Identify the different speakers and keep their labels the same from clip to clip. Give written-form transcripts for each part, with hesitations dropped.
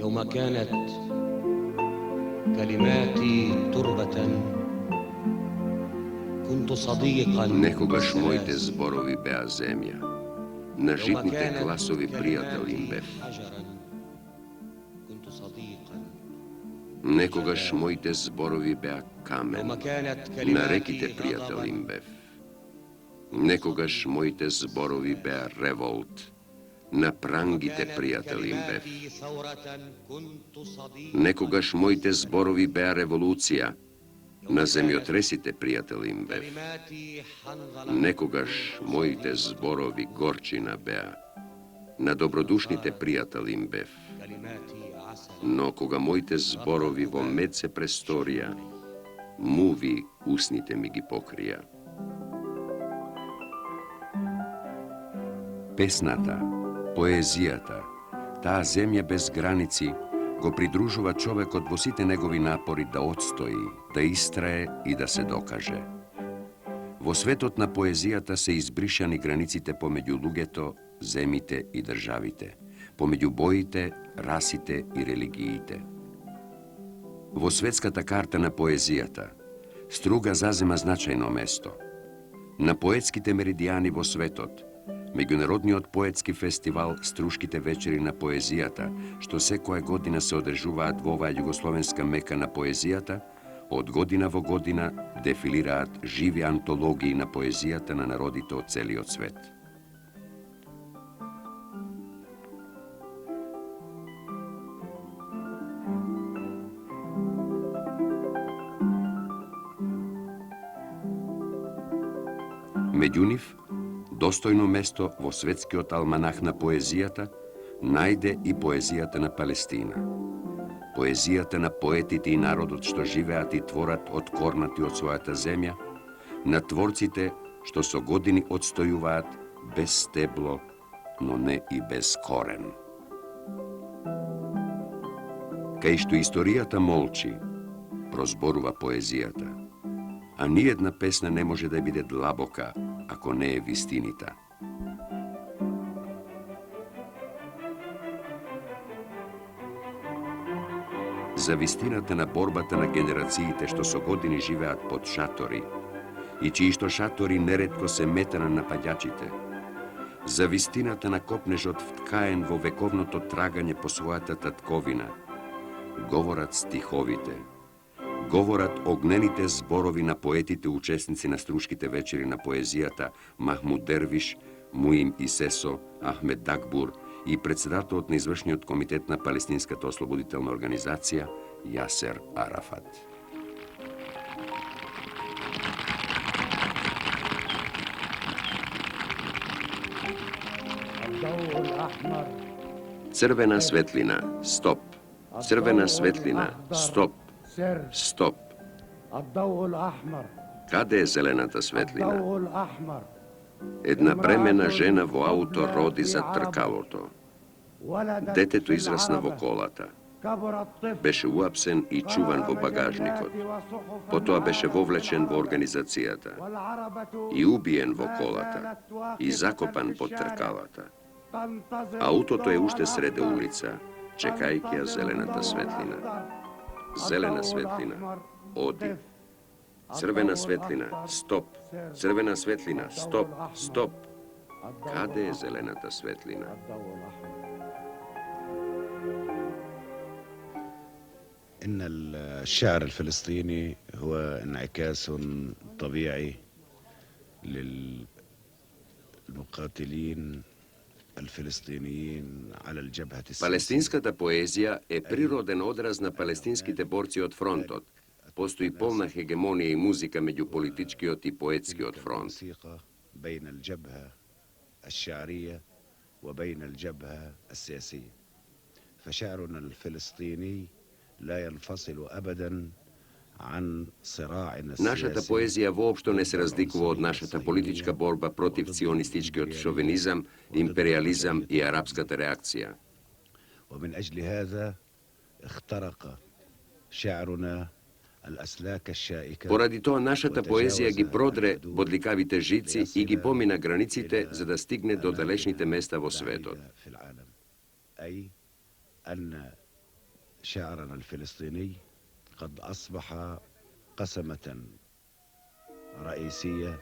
Speaker 1: يوم كانت كلماتي تربة كنت صديقا.
Speaker 2: Nekogaš mojte zborovi bea zemlja, na žitnite glasovi prijatelj im bef. Nekogaš mojte zborovi bea kamen, na rekite prijatelj im bef. Nekogaš mojte zborovi bea revolt, na prangite prijatelj im bef. Nekogaš mojte zborovi bea revolucija, na zemljotresite prijatelj im bef. Nekogaš mojte zborovi gorčina bea, na dobrodušnite prijatelj im bef. No koga mojte zborovi vo medse prestorija, muvi usnite mi gi pokrija. Pesnata, poezijata, ta zemlja bez granici, go pridružuva čovek od во сите негови напори да отстои, да истрае и да се докаже. Во светот на поезијата се избришани границите помеѓу луѓето, земите и државите, помеѓу боите, расите и религиите. Во светската карта на поезијата, струга зазема значајно место. На поетските меридијани во светот, Меѓународниот поетски фестивал Струшките вечери на поезијата, што секоја година се одржуваат во оваа југословенска мека на поезијата, од година во година дефилираат живи антологии на поезијата на народите од целиот свет. Меѓу нив, достојно место во светскиот алманах на поезијата најде и поезијата на Палестина. Поезијата на поетите и народот што живеат и творат откорнати од својата земја, на творците што со години отстојуваат без стебло, но не и без корен. Кај што историјата молчи, прозборува поезијата, а ниедна песна не може да биде длабока, ако не е вистинита. За вистината на борбата на генерациите што со години живеат под шатори и чиишто шатори неретко се метана на паѓачите. За вистината на копнежот вткаен во вековното трагање по својата татковина, говорат стиховите, говорат огнените зборови на поетите учесници на Струшките вечери на поезијата Махмуд Дервиш, Муим Исесо, Ахмед Дагбур и председателот на извршниот комитет на Палестинската ослободителна организација Јасер Арафат. Црвена светлина, стоп. Црвена светлина, стоп. Стоп. Каде е зелената светлина? Една бремена жена во ауто роди за тркалото. Детето израсна во колата. Беше уапсен и чуван во багажникот. Потоа беше вовлечен во организацијата. И убиен во колата. И закопан под тркалата. Аутото е уште среде улица, чекајќи ја зелената светлина. Зелена светлина, оди. Црвена светлина, стоп. Црвена светлина, стоп, стоп. Каде е зелената светлина?
Speaker 3: إن الشعر الفلسطيني هو انعكاس طبيعي للمقاتلين الفلسطينيين على الجبهة السياسية.
Speaker 2: Палестинската поезија е природен одраз на палестинските борци од фронтот. Постои полна хегемонија и музика меѓу политичкиот и поетскиот фронт.
Speaker 3: بين الجبهة الشعرية وبين الجبهة السياسية. فشعرنا الفلسطيني لا ينفصل أبدا عن صراعنا السياسي.
Speaker 2: Нашата поезија воопшто не се разликува од нашата политичка борба против ционистичкиот шовинизам, империализам и арапската реакција.
Speaker 3: ومن أجل هذا اخترق شعرنا.
Speaker 2: Поради тоа нашата поезија ги продре бодликавите жици и ги помина границите за да стигне до далечните места во светот.
Speaker 3: شعرنا الفلسطيني قد أصبح قسمة رئيسية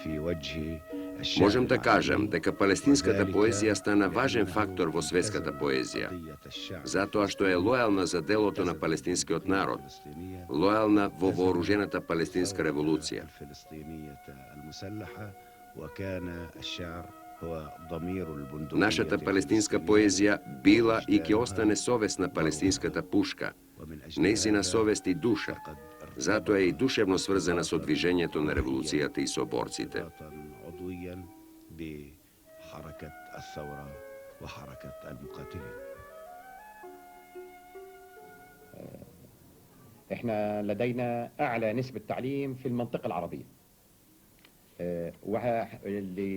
Speaker 3: في وجه الشعر.
Speaker 2: Možem da kažem дека палестинската поезија стана важен фактор во светската поезија, затоа што е лојална за делото на палестинскиот народ, лојална во вооружената палестинска револуција. Нашата палестинска поезија била и ќе остане совест на палестинската пушка, нејзина совест и душа, затоа е и душевно сврзана со движењето на револуцијата и со борците.
Speaker 4: احنا لدينا اعلى نسبة تعليم في المنطقة العربية.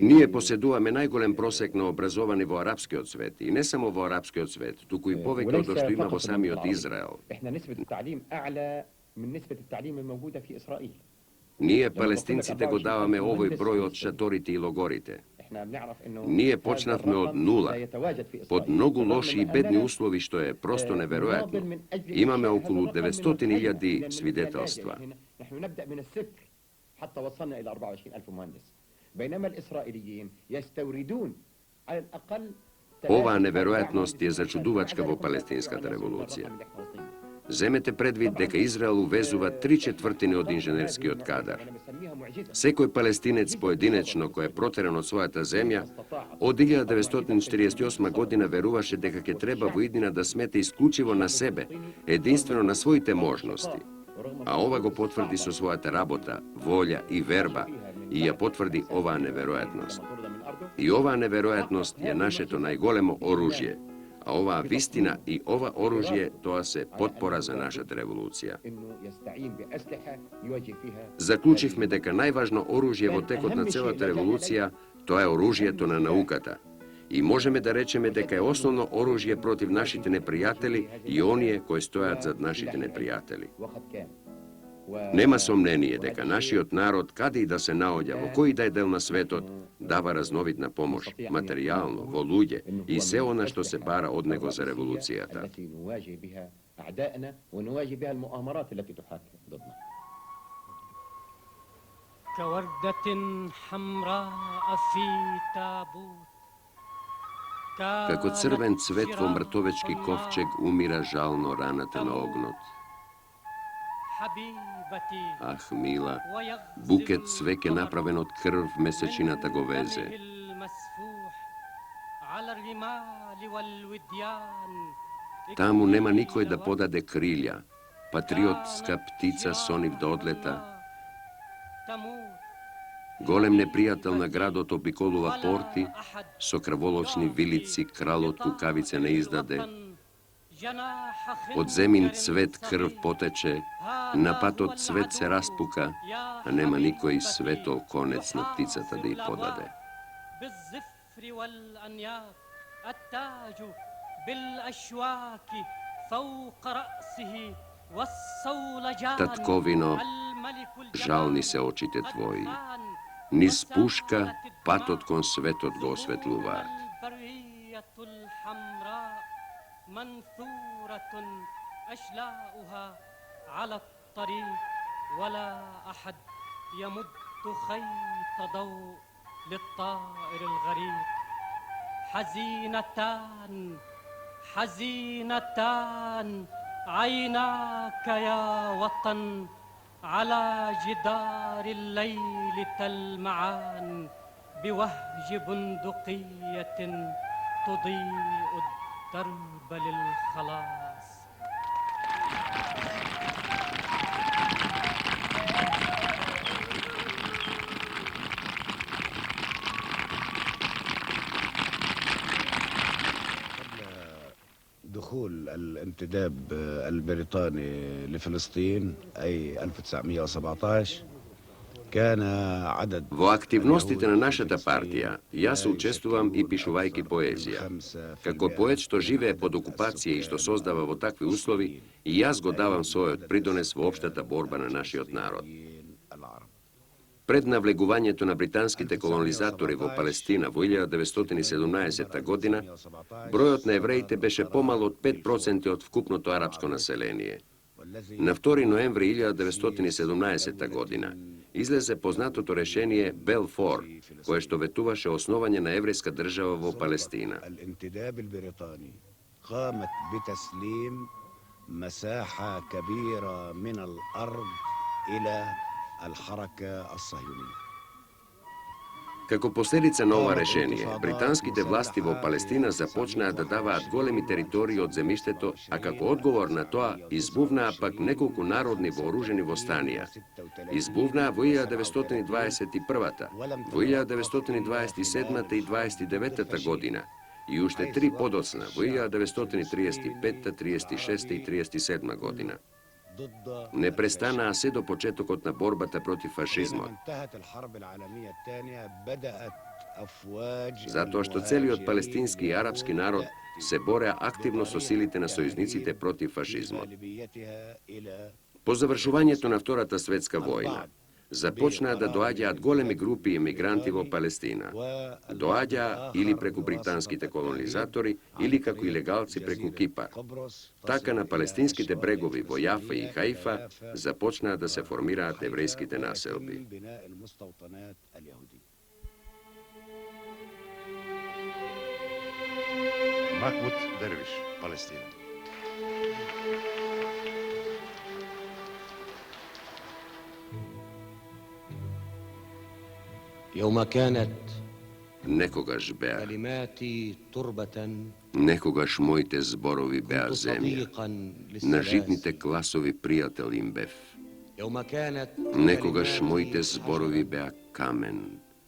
Speaker 2: Ние поседуваме најголем просек на образовани во арапскиот свет и не само во арапскиот свет, туку и повеќе од што има во самиот Израел.
Speaker 4: احنا نسبة التعليم اعلى من نسبة التعليم الموجودة في اسرائيل.
Speaker 2: Ние палестинците го даваме овој број од шаторите и логорите. Ние почнавме од нула, под многу лоши и бедни услови, што е просто неверојатно. Имаме околу 900.000 свидетелства.
Speaker 4: حتى وصلنا إلى 24,000 مهندس بينما الإسرائيليين يستوردون على الأقل.
Speaker 2: Оваа неверојатност е зачудувачка во палестинската револуција. Земете предвид дека Израел увезува 3/4 од инженерскиот кадар. Секој палестинец поединечно кој е протеран од својата земја, од 1948 година веруваше дека ќе треба во иднина да смете исклучиво на себе, единствено на своите можности. А ова го потврди со својата работа, волја и верба, и ја потврди оваа неверојатност. И оваа неверојатност е нашето најголемо оружје, а оваа вистина и ова оружје, тоа се потпора за нашата револуција. Заклучивме дека најважно оружје во текот на целата револуција, тоа е оружјето на науката. И можеме да речеме дека е основно оружје против нашите непријатели и оние кои стојат зад нашите непријатели. Нема сомнение дека нашиот народ, каде и да се наоѓа, во кој да е дел на светот, дава разновидна помош, материјално, во луѓе и се она што се бара од него за револуцијата. Како црвен цвет во мртовечки ковчег умира жално раната на огнот. Ах, мила, букет свеќе направен од крв месечината го везе. Таму нема никој да подаде крилја, патриотска птица со нив да одлета. Голем непријател на градот обиколува порти, со крволочни вилици кралот кукавице не издаде. Од земин цвет крв потече, на патот цвет се распука, а нема никој светол конец на птицата да ја подаде. Татковино, жални се очите твои. Низ пушка патот кон светот го осветлуваат. منثورة أشلاؤها على الطريق ولا أحد يمد خيط ضوء للطائر الغريب. حزينتان حزينتان عيناك يا وطن على جدار الليل تلمعان بوهج بندقية تضيء الدرب للخلاص.
Speaker 3: دخول الانتداب البريطاني لفلسطين أي 1917 Во активностите на нашата партија, јас учествувам и пишувајќи поезија. Како поет што живее под окупација и што создава во такви услови, и јас го давам својот придонес во општата борба на нашиот народ. Пред навлегувањето на британските колонизатори во Палестина во 1917 година, бројот на евреите беше помал од 5% од вкупното арапско население. На 2 ноември 1917 година излезе познатото решение Белфор, кое што ветуваше основање на еврејска држава во Палестина.
Speaker 5: قامت بتسليم مساحة كبيرة من الأرض إلى الحركة الصهيونية.
Speaker 3: Како последица на ова решение, британските власти во Палестина започнаа да даваат големи територии од земјиштето, а како одговор на тоа избувнаа пак неколку народни вооружени востанија. Избувнаа во 1921-та, во 1927-та и 29-та година, и уште 3 подоцна во 1935, 36 и 37 година. Не престанаа се до почетокот на борбата против фашизмот. Затоа што целиот палестински и арапски народ се бореа активно со силите на сојузниците против фашизмот. По завршувањето на Втората светска војна, започнаа да доаѓаат големи групи емигранти во Палестина. Доаѓаа или преку британските колонизатори, или како илегалци преку Кипар. Така на палестинските брегови во Јафа и Хаифа започнаа да се формираат еврејските населби.
Speaker 6: Mahmud Dervish, Palestina.
Speaker 1: يوم كانت
Speaker 3: Некогаш беа,
Speaker 1: كلماتي تربة
Speaker 3: некогаш моите зборови беа
Speaker 1: كنت
Speaker 3: земја.
Speaker 1: صديقا
Speaker 3: На житните
Speaker 1: للسلاسل
Speaker 3: класови пријател им бев.
Speaker 1: يوم كانت
Speaker 3: Некогаш
Speaker 1: كلماتي
Speaker 3: моите зборови
Speaker 1: حجرا
Speaker 3: беа камен.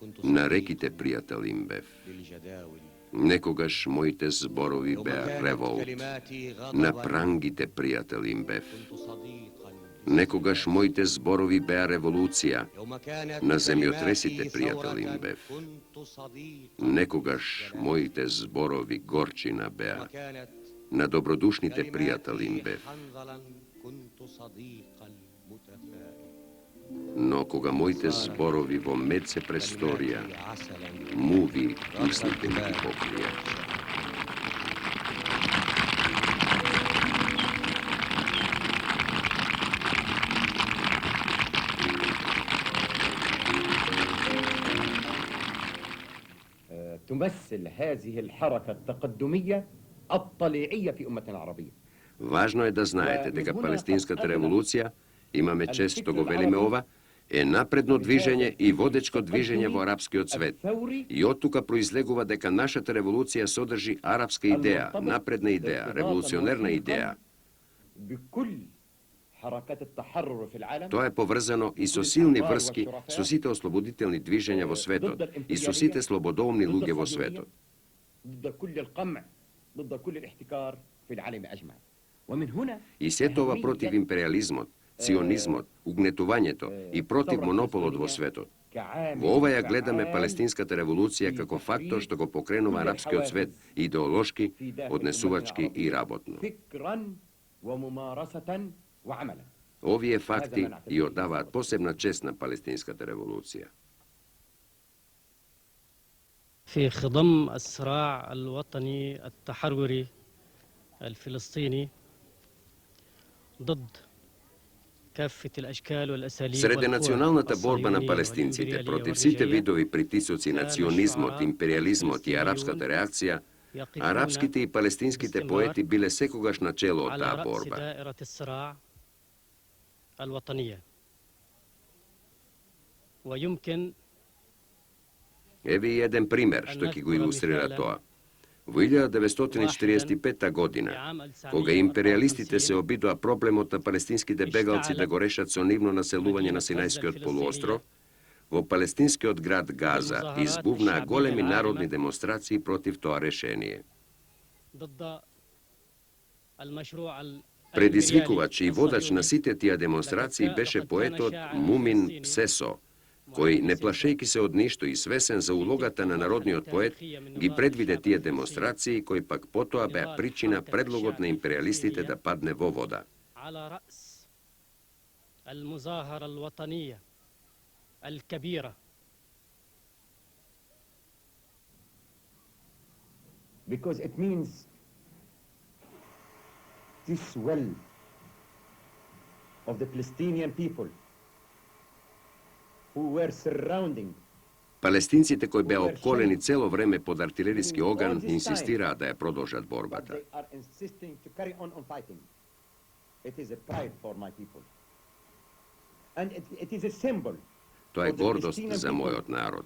Speaker 1: كنت
Speaker 3: На
Speaker 1: صديقا
Speaker 3: реките пријател им бев.
Speaker 1: للجداول
Speaker 3: Некогаш моите зборови
Speaker 1: يوم
Speaker 3: беа
Speaker 1: كانت
Speaker 3: револт.
Speaker 1: كلماتي
Speaker 3: На
Speaker 1: غضبا
Speaker 3: прангите пријател им бев.
Speaker 1: كنت صديقا
Speaker 3: Некогаш моите зборови беа револуција.
Speaker 1: يوم كانت
Speaker 3: На земјотресите
Speaker 1: كلماتي
Speaker 3: пријател им
Speaker 1: ثورة
Speaker 3: бев.
Speaker 1: كنت صديقا
Speaker 3: Некогаш моите зборови горчина
Speaker 1: يوم
Speaker 3: беа.
Speaker 1: كانت
Speaker 3: На добродушните пријател им
Speaker 1: كلماتي
Speaker 3: бев.
Speaker 1: حنظلا كنت صديقا متفائلا
Speaker 3: Но кога моите зборови во мед се престорија,
Speaker 1: كلماتي عسلا
Speaker 3: муви устните ми ги покрија.
Speaker 4: تمثل هذه الحركة التقدمية الطليعية في أمتنا العربية.
Speaker 3: Важно е да знаете дека Палестинската револуција, имаме чест што го велиме ова, е напредно движење и водечко движење во арапскиот свет. И од тука произлегува дека нашата револуција содржи арапска идеја, напредна идеја, револуционерна идеја.
Speaker 4: بكل حركات التحرر في العالم.
Speaker 3: Тоа е поврзано и со силни врски со сите ослободителни движења во светот и со сите слободолни луѓе во светот.
Speaker 4: ضد كل القمع، ضد كل الاحتكار في العالم أجمع. ومن هنا
Speaker 3: И се тоа против империализмот, ционизмот, угнетувањето и против монополот во светот. Во ова ја гледаме Палестинската револуција како фактор што го покренува арапскиот свет идеолошки, однесувачки и работно.
Speaker 4: فكرا وممارسة وعملا.
Speaker 3: Овие факти и оддаваат посебна чест на Палестинската револуција.
Speaker 7: في خضم الصراع الوطني التحرري الفلسطيني ضد كافة الأشكال والأساليب
Speaker 3: Среде националната борба на палестинците против сите видови притисоци на ционизмот, империализмот и арапската реакција, арапските и палестинските поети биле секогаш начело од таа борба.
Speaker 7: دائرة الصراع الوطنية ويمكن
Speaker 3: Еве и еден пример што ќе го илустрира тоа. Во 1945 година, кога империалистите се обидоа проблемот на палестинските бегалци да го решат со нивно населување на Синајскиот полуостров, во палестинскиот град Газа избувнаа големи народни демонстрации против тоа решение.
Speaker 7: ضد المشروع
Speaker 3: Предизвикувач и водач на сите тие демонстрации беше поетот Мумин Псесо, кој, не плашејки се од ништо и свесен за улогата на народниот поет, ги предвиде тие демонстрации, кои пак потоа беа причина предлогот на империалистите да падне во вода.
Speaker 7: على رأس المظاهرة الوطنية الكبيرة.
Speaker 4: Because it means this will of the Palestinian people who were surrounding.
Speaker 3: Палестинците кои беа обколени цело време под артилериски оган инсистираат да ја продолжат
Speaker 4: But
Speaker 3: борбата.
Speaker 4: they are insisting to carry on fighting. It is a pride for my people. And it is a symbol
Speaker 3: Тоа е
Speaker 4: for the
Speaker 3: гордост
Speaker 4: Palestinian
Speaker 3: за
Speaker 4: people
Speaker 3: мојот народ.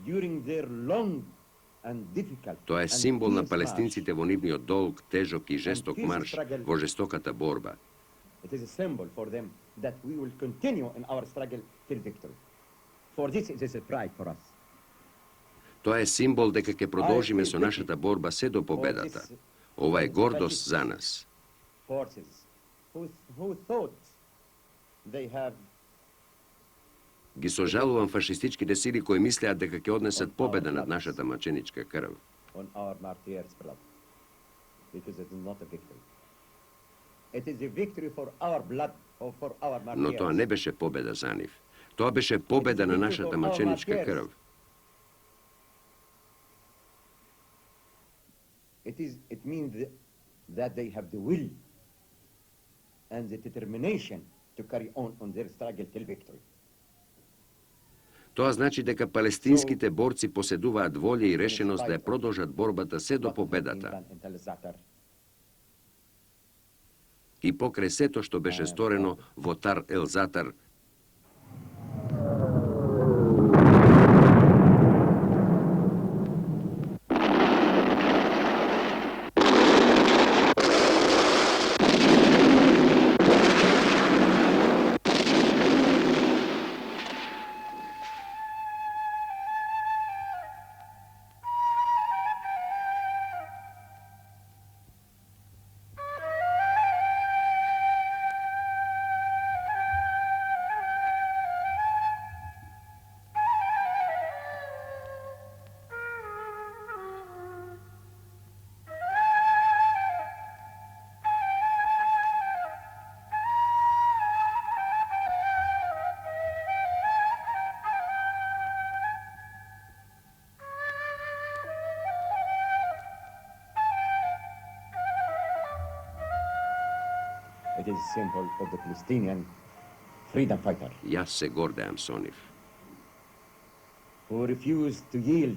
Speaker 4: during their long and difficult
Speaker 3: Тоа е
Speaker 4: and
Speaker 3: символ на
Speaker 4: fierce
Speaker 3: палестинците во нивниот долг, тежок и жесток марш во жестоката борба.
Speaker 4: march. It is a symbol for them that we will continue in our struggle till victory. For this it is a pride for us.
Speaker 3: Тоа е символ дека ќе продолжиме со нашата борба се до победата. Ова е гордост за нас.
Speaker 4: Forces who thought they have
Speaker 3: Ги сожалувам фашистичките сили кои мислеат дека ќе однесат победа над нашата маченичка крв.
Speaker 4: on our martyrs' blood. Because it is not a victory. It is a victory for our blood or for our martyrs.
Speaker 3: Но тоа не беше победа за нив. Тоа беше победа на нашата маченичка крв.
Speaker 4: It means that they have the will and the determination to carry on their struggle till victory.
Speaker 3: Тоа значи дека палестинските борци поседуваат волја и решеност да ја продолжат борбата се до победата. И покрај сето што беше сторено во Тар ел Затар,
Speaker 4: It is a symbol of the Palestinian freedom fighter
Speaker 3: јас се гордеам со нив.
Speaker 4: who refused to yield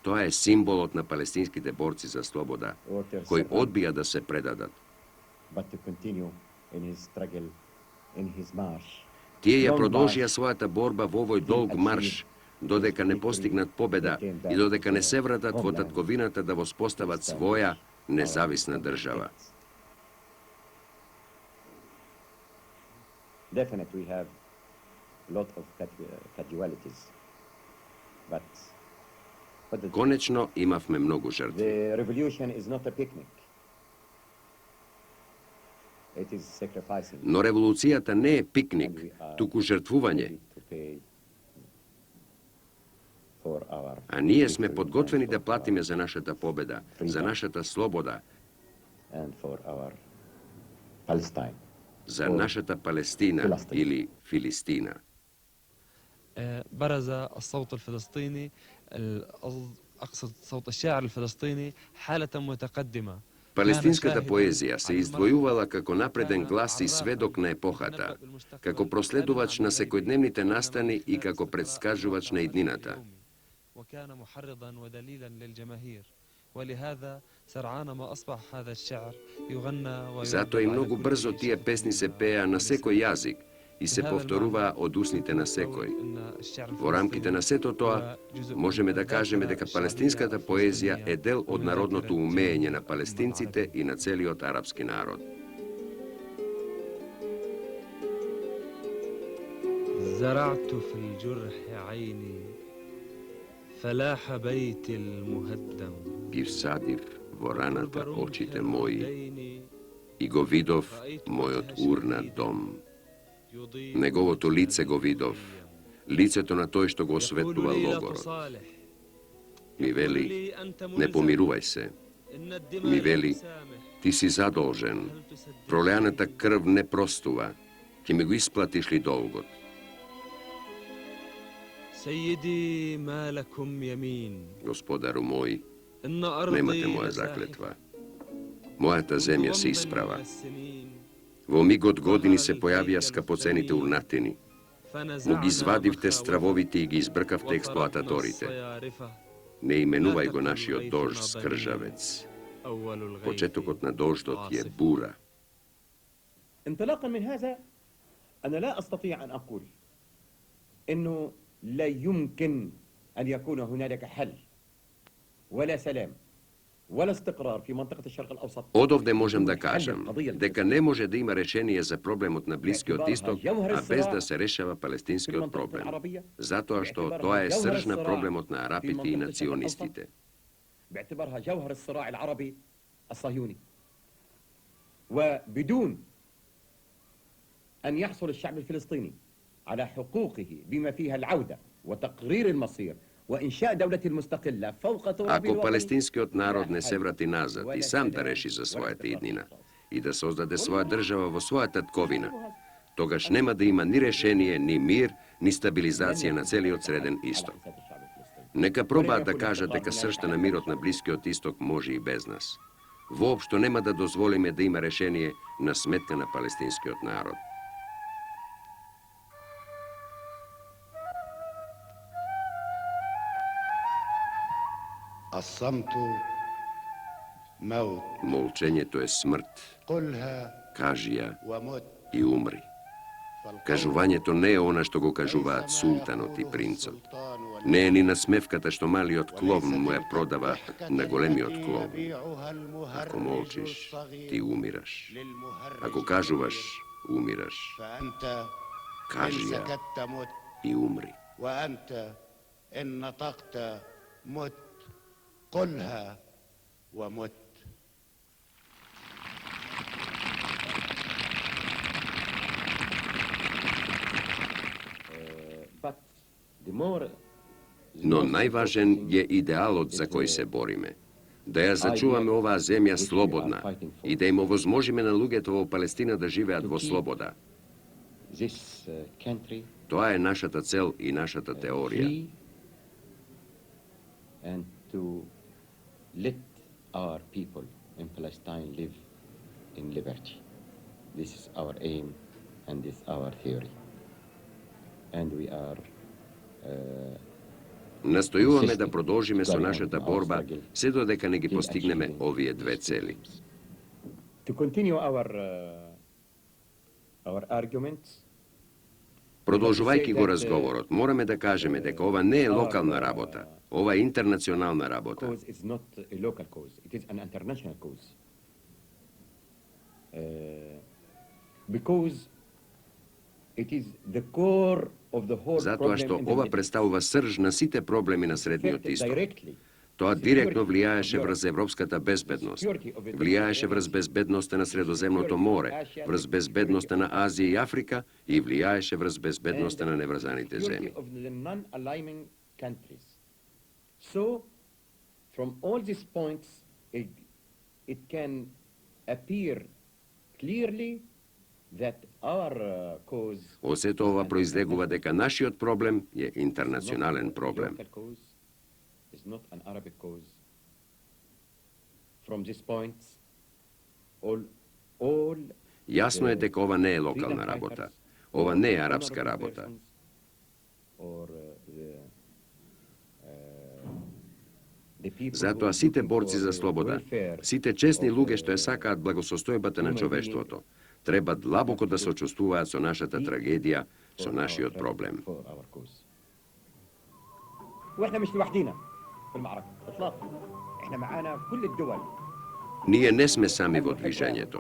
Speaker 3: Тоа е символот на палестинските борци за слобода,
Speaker 4: or to
Speaker 3: кои
Speaker 4: surrender,
Speaker 3: одбија да се предадат.
Speaker 4: but to continue in his struggle, in his march.
Speaker 3: Тие ја продолжија својата борба во овој долг марш, додека не постигнат победа и додека не се вратат во татковината да воспостават своја независна држава.
Speaker 4: Definitely we have a lot of casualties, but
Speaker 3: Конечно, имавме многу жртви.
Speaker 4: the revolution is not a picnic. It is sacrificing.
Speaker 3: Но револуцијата не е пикник, туку жртвување,
Speaker 4: To pay for our
Speaker 3: а ние сме
Speaker 4: victory
Speaker 3: подготвени
Speaker 4: and
Speaker 3: да
Speaker 4: for
Speaker 3: платиме
Speaker 4: our-
Speaker 3: за нашата победа, за нашата слобода,
Speaker 4: and for our Palestine.
Speaker 3: за нашата Палестина
Speaker 4: Филистина.
Speaker 3: или Филистина.
Speaker 8: برز الصوت الفلسطيني أقصد صوت الشاعر الفلسطيني حالة متقدمة.
Speaker 3: Палестинската поезија се издвојувала како напреден глас и сведок на епохата, како проследувач на секојдневните настани и како предскажувач на иднината.
Speaker 8: وكان محرضا ودليلا للجماهير ولهذا سرعان ما أصبح هذا الشعر يغنى
Speaker 3: Затоа и многу брзо тие песни се пеа на секој јазик и се повторуваа од устните на секој. Во рамките на сето тоа, можеме да кажеме дека палестинската поезија е дел од народното умење на палестинците и на целиот арапски народ.
Speaker 8: زرعت في الجرح عيني فلاح بيتي المهدم
Speaker 3: Ги всадив во раната очите мои и го видов мојот урнат дом. Неговото лице го видов, лицето на тој што го осветлува логорот. Ми вели, не помирувај се. Ми вели, ти си задолжен. Пролеаната крв не простува. ќе ми го исплатиш ли долгот?
Speaker 8: سيدي ما لكم يمين
Speaker 3: Gospodaru moj,
Speaker 8: إن أرضي
Speaker 3: nemate moja
Speaker 8: لزاحفة.
Speaker 3: zakletva. Mojata zemlja se
Speaker 8: ضمن
Speaker 3: isprava.
Speaker 8: من السنين
Speaker 3: Во миг од години се појавија скапоцените урнатини. Му ги извадивте стравовите и ги избркавте експлоататорите. Не именувај го нашиот дожд скржавец. Почетокот на дождот е бура.
Speaker 4: انطلاقا من هذا أنا لا أستطيع أن أقول أنه لا يمكن أن يكون هنالك حل ولا سلام ولا استقرار في منطقة الشرق الأوسط.
Speaker 3: Од овде можем да кажам дека не може да има решение за проблемот на Блискиот Исток, а без да се решава палестинскиот проблем. Затоа што тоа е срж на проблемот на арапите и национистите.
Speaker 4: باعتبارها جوهر الصراع العربي الصهيوني. وبدون أن يحصل الشعب الفلسطيني على حقوقه بما فيها العودة وتقرير المصير وإنشاء دولة مستقلة فوق تراب
Speaker 3: Ако
Speaker 4: الوطن
Speaker 3: палестинскиот народ не се врати назад и сам да реши за својата иднина и да создаде своја држава во својата тковина, тогаш нема да има ни решение, ни мир, ни стабилизација на целиот Среден Исток. Нека пробаат да кажат дека сршта на мирот на Блискиот Исток може и без нас. Воопшто нема да дозволиме да има решение на сметка на палестинскиот народ.
Speaker 5: الصمت موت.
Speaker 3: Молчењето е смрт.
Speaker 5: قلها
Speaker 3: Кажи ја
Speaker 5: ومت.
Speaker 3: и умри. Кажувањето не е она што го кажуваат султанот и принцот. Не е ни насмевката што малиот кловн му ја продава на големиот кловн. Ако молчиш, ти умираш. Ако кажуваш, умираш.
Speaker 5: فأنت
Speaker 3: Кажи
Speaker 5: إن
Speaker 3: ја
Speaker 5: سكت مت
Speaker 3: и умри.
Speaker 5: وأنت إن نطقت مت. قلها ومت.
Speaker 4: But the more
Speaker 3: Но најважен е идеалот за кој се бориме. Да ја зачуваме оваа земја слободна и да им овозможиме на луѓето во Палестина да живеат во слобода.
Speaker 4: this country
Speaker 3: Тоа е нашата цел и нашата теорија.
Speaker 4: free and to let our people in Palestine live in liberty. This is our aim and this is our theory. And we are
Speaker 3: Настојуваме да продолжиме со нашата борба се додека не ги постигнеме овие две цели.
Speaker 4: to continue our arguments.
Speaker 3: Продолжувајќи го разговорот, мораме да кажеме дека ова не е локална работа, ова е интернационална работа.
Speaker 4: Cause is not a local cause, it is an international cause. Because it is the core of the whole
Speaker 3: Затоа
Speaker 4: problem
Speaker 3: што
Speaker 4: in the
Speaker 3: ова
Speaker 4: Middle East.
Speaker 3: представува срж на сите проблеми на Средниот
Speaker 4: Affected
Speaker 3: Исток.
Speaker 4: directly
Speaker 3: Тоа директно влијаеше врз европската безбедност, влијаеше врз безбедноста на Средоземното море, врз безбедноста на Азија и Африка и влијаеше врз безбедноста на неврзаните земји.
Speaker 4: of the non-aligning countries. So, from all these points, it can appear clearly that our cause
Speaker 3: Од сето ова произлегува дека нашиот проблем е интернационален проблем.
Speaker 4: local cause, is not an Arabic cause. From these points, all
Speaker 3: Јасно е дека ова не е локална работа. Ова не е арапска работа. Затоа сите борци за слобода, сите честни луѓе што ја сакаат благосостојбата на човештвото, треба длабоко да се очувствуваат со нашата трагедија, со нашиот проблем.
Speaker 4: واحنا مش لوحدينا في المعركه اطلاقا. احنا معانا كل الدول.
Speaker 3: Ние не сме сами во движењето.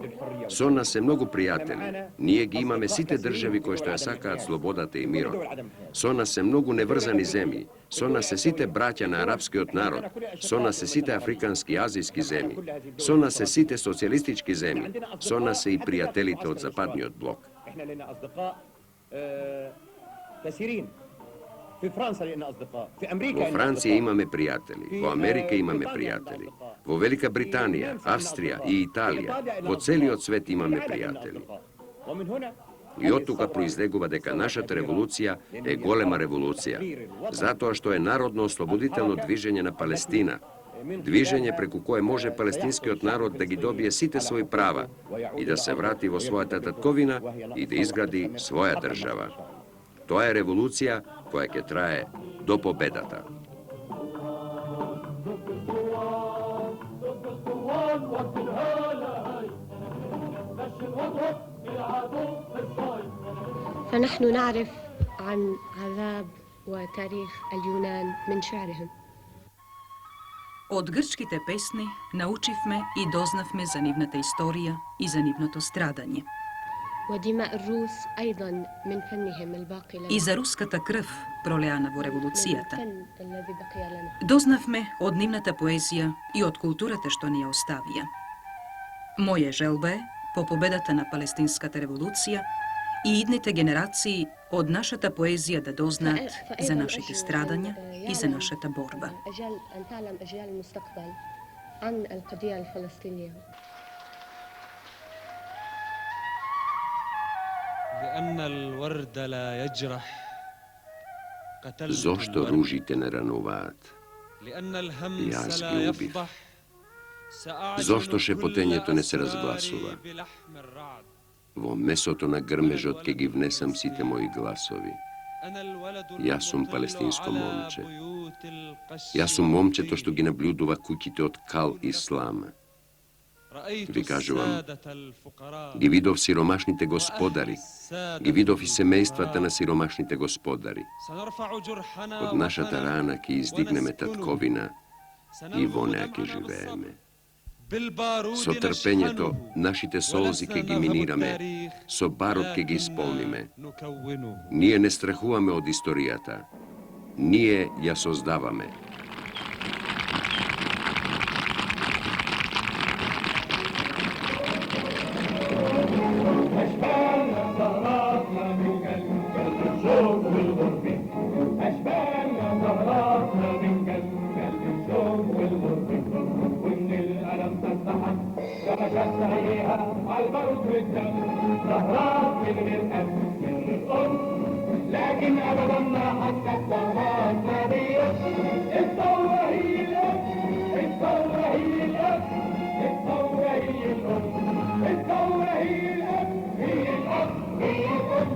Speaker 3: Со нас се многу пријатели. Ние ги имаме сите држави кои што ја сакаат слободата и мирот. Со нас се многу неврзани земји. Со нас се сите браќа на арапскиот народ. Со нас се сите африкански и азијски земји. Со нас се сите социјалистички земји. Со нас се и пријателите од западниот блок.
Speaker 4: احنا لنا اصدقاء كثيرين. في فرنسا لنا اصدقاء. في امريكا
Speaker 3: Во Франција имаме пријатели, во Америка имаме пријатели, во Велика Британија, Австрија и Италија, во целиот свет имаме пријатели.
Speaker 4: ومن هنا
Speaker 3: И од тука произлегува дека нашата револуција е голема револуција, затоа што е народно-ослободително движење на Палестина, движење преку кое може палестинскиот народ да ги добие сите своји права и да се врати во својата татковина и да изгради своја држава. Тоа е револуција која ќе трае до победата.
Speaker 9: فنحن نعرف عن عذاب وتاريخ اليونان من شعرهم.
Speaker 10: Од грчките песни научивме и дознавме за нивната историја и за нивното страдање.
Speaker 9: ودماء الروس أيضا من فنهم الباقي لنا.
Speaker 10: И за руската крв пролеана во револуцијата.
Speaker 9: الفن الذي بقي لنا.
Speaker 10: Дознавме од нивната поезија и од културата што ни ја оставија. Моја желба е, по победата на Палестинската револуција, и идните генерации од нашата поезија да дознаат за нашите страдања и за нашата борба.
Speaker 9: أن تعلم أجيال المستقبل عن القضية الفلسطينية.
Speaker 8: لأن الورد لا يجرح قتلت
Speaker 3: Зошто
Speaker 8: الورد.
Speaker 3: ружите не рануваат?
Speaker 8: لأن الهمس
Speaker 3: Јас
Speaker 8: لا
Speaker 3: ги убив.
Speaker 8: يفضح. سأعجن
Speaker 3: Зошто шепотењето не се
Speaker 8: كل
Speaker 3: разгласува?
Speaker 8: أسراري بلحم الرعد.
Speaker 3: Во месото на грмежот ќе ги внесам сите мои гласови.
Speaker 8: أنا الولد
Speaker 3: Јас сум
Speaker 8: المطل
Speaker 3: палестинско
Speaker 8: على
Speaker 3: момче.
Speaker 8: بيوت القش
Speaker 3: Јас сум момчето
Speaker 8: والطين.
Speaker 3: што ги наблюдува куќите од кал и слам.
Speaker 8: رأيت
Speaker 3: Ви кажувам,
Speaker 8: السادة الفقراء.
Speaker 3: Ги видов сиромашните господари. Ги видов и семејствата на сиромашните господари.
Speaker 8: سنرفع جرحنا
Speaker 3: Од нашата
Speaker 8: وطنا
Speaker 3: рана ќе издигнеме
Speaker 8: ونسكنه.
Speaker 3: татковина и во
Speaker 8: سننفض
Speaker 3: неа ќе
Speaker 8: دمعنا
Speaker 3: живееме.
Speaker 8: بالبارود
Speaker 3: Со трпењето,
Speaker 8: نشحنه.
Speaker 3: нашите солзи ќе ги
Speaker 8: ولسنا نذهب
Speaker 3: минираме,
Speaker 8: التاريخ،
Speaker 3: со барот ќе ги
Speaker 8: لكننا
Speaker 3: исполниме.
Speaker 8: نكونه.
Speaker 3: Ние не страхуваме од историјата. Ние ја создаваме.
Speaker 11: لكن ابدا ما حتى الثورات ناديه الثوره هي الاب الثوره هي الاب الثوره هي الام الثوره هي الاب هي الاب هي الام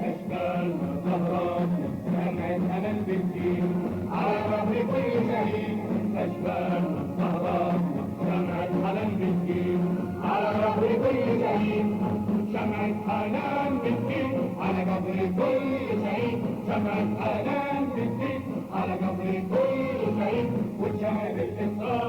Speaker 11: اشبالنا زهراتنا سمعت امل بالدين على ظهر كل شهيد اشبالنا زهراتنا سمعت حنان بالدين على ظهر كل شهيد شمعة حنان بالدين على قبر كل شهيد شمعة حنان بالدين على قبر كل شهيد وشعب الإسلام